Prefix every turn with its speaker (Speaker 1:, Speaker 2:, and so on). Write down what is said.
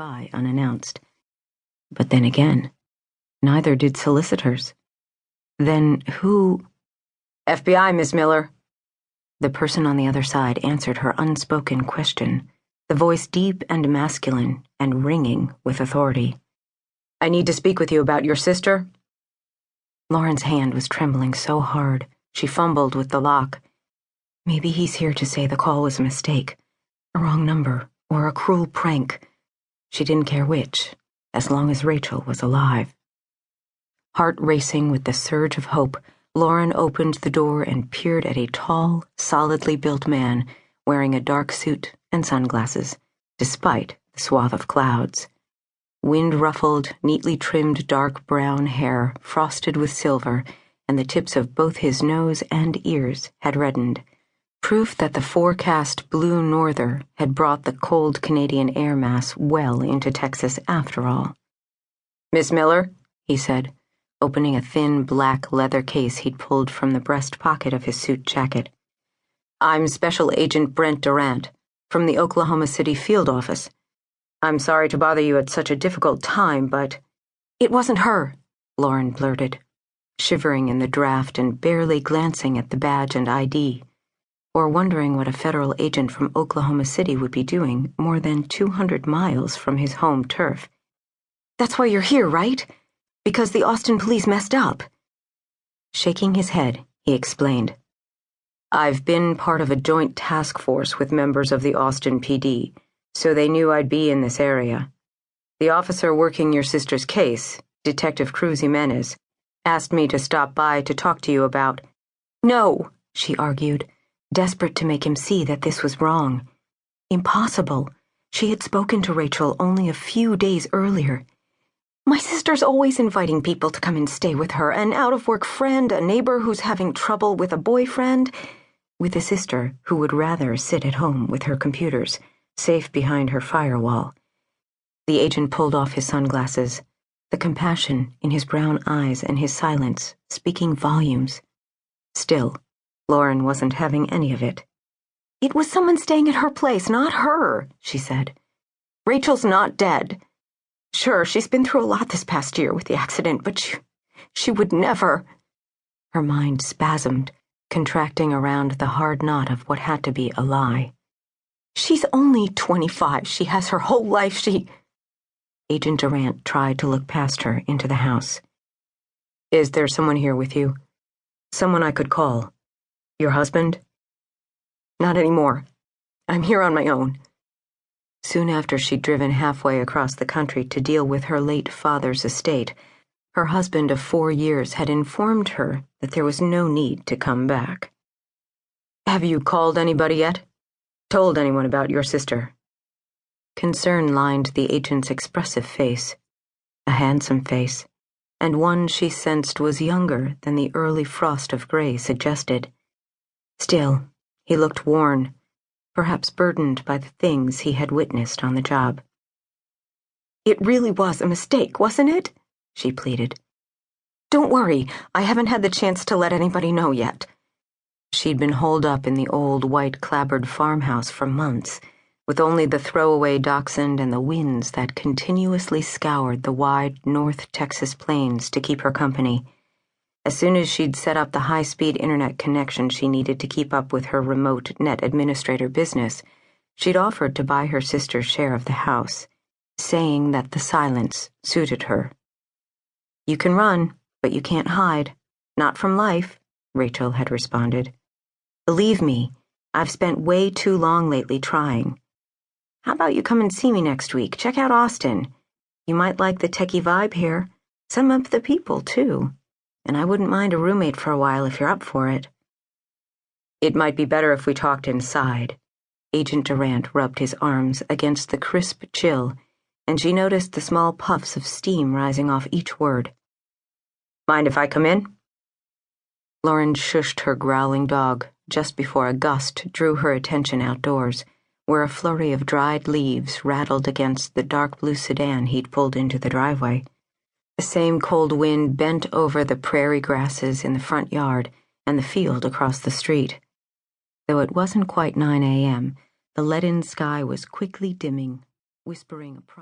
Speaker 1: by unannounced. But then again, neither did solicitors. Then who? FBI, Miss Miller. The person on the other side answered her unspoken question, the voice deep and masculine and ringing with authority. I need to speak with you about your sister. Lauren's hand was trembling so hard, she fumbled with the lock. Maybe he's here to say the call was a mistake, a wrong number, or a cruel prank. She didn't care which, as long as Rachel was alive. Heart racing with the surge of hope, Lauren opened the door and peered at a tall, solidly built man wearing a dark suit and sunglasses, despite the swath of clouds. Wind-ruffled, neatly trimmed dark brown hair frosted with silver, and the tips of both his nose and ears had reddened, proof that the forecast blue norther had brought the cold Canadian air mass well into Texas after all. Miss Miller, he said, opening a thin black leather case he'd pulled from the breast pocket of his suit jacket. I'm Special Agent Brent Durant, from the Oklahoma City field office. I'm sorry to bother you at such a difficult time, but— It wasn't her, Lauren blurted, shivering in the draft and barely glancing at the badge and ID, or wondering what a federal agent from Oklahoma City would be doing more than 200 miles from his home turf. That's why you're here, right? Because the Austin police messed up. Shaking his head, he explained. I've been part of a joint task force with members of the Austin PD, so they knew I'd be in this area. The officer working your sister's case, Detective Cruz Jimenez, asked me to stop by to talk to you about— No, she argued, desperate to make him see that this was wrong. Impossible. She had spoken to Rachel only a few days earlier. My sister's always inviting people to come and stay with her, an out-of-work friend, a neighbor who's having trouble with a boyfriend, with a sister who would rather sit at home with her computers, safe behind her firewall. The agent pulled off his sunglasses, the compassion in his brown eyes and his silence speaking volumes. Still, Lauren wasn't having any of it. It was someone staying at her place, not her, she said. Rachel's not dead. Sure, she's been through a lot this past year with the accident, but she would never— Her mind spasmed, contracting around the hard knot of what had to be a lie. She's only 25. She has her whole life. Agent Durant tried to look past her into the house. Is there someone here with you? Someone I could call? Your husband? Not anymore. I'm here on my own. Soon after she'd driven halfway across the country to deal with her late father's estate, her husband of 4 years had informed her that there was no need to come back. Have you called anybody yet? Told anyone about your sister? Concern lined the agent's expressive face, a handsome face, and one she sensed was younger than the early frost of gray suggested. Still, he looked worn, perhaps burdened by the things he had witnessed on the job. It really was a mistake, wasn't it? She pleaded. Don't worry, I haven't had the chance to let anybody know yet. She'd been holed up in the old white-clapboard farmhouse for months, with only the throwaway dachshund and the winds that continuously scoured the wide North Texas plains to keep her company. As soon as she'd set up the high-speed internet connection she needed to keep up with her remote net administrator business, she'd offered to buy her sister's share of the house, saying that the silence suited her. You can run, but you can't hide. Not from life, Rachel had responded. Believe me, I've spent way too long lately trying. How about you come and see me next week? Check out Austin. You might like the techie vibe here. Some of the people, too. And I wouldn't mind a roommate for a while if you're up for it. It might be better if we talked inside. Agent Durant rubbed his arms against the crisp chill, and she noticed the small puffs of steam rising off each word. Mind if I come in? Lauren shushed her growling dog just before a gust drew her attention outdoors, where a flurry of dried leaves rattled against the dark blue sedan he'd pulled into the driveway. The same cold wind bent over the prairie grasses in the front yard and the field across the street. Though it wasn't quite 9 a.m., the leaden sky was quickly dimming, whispering a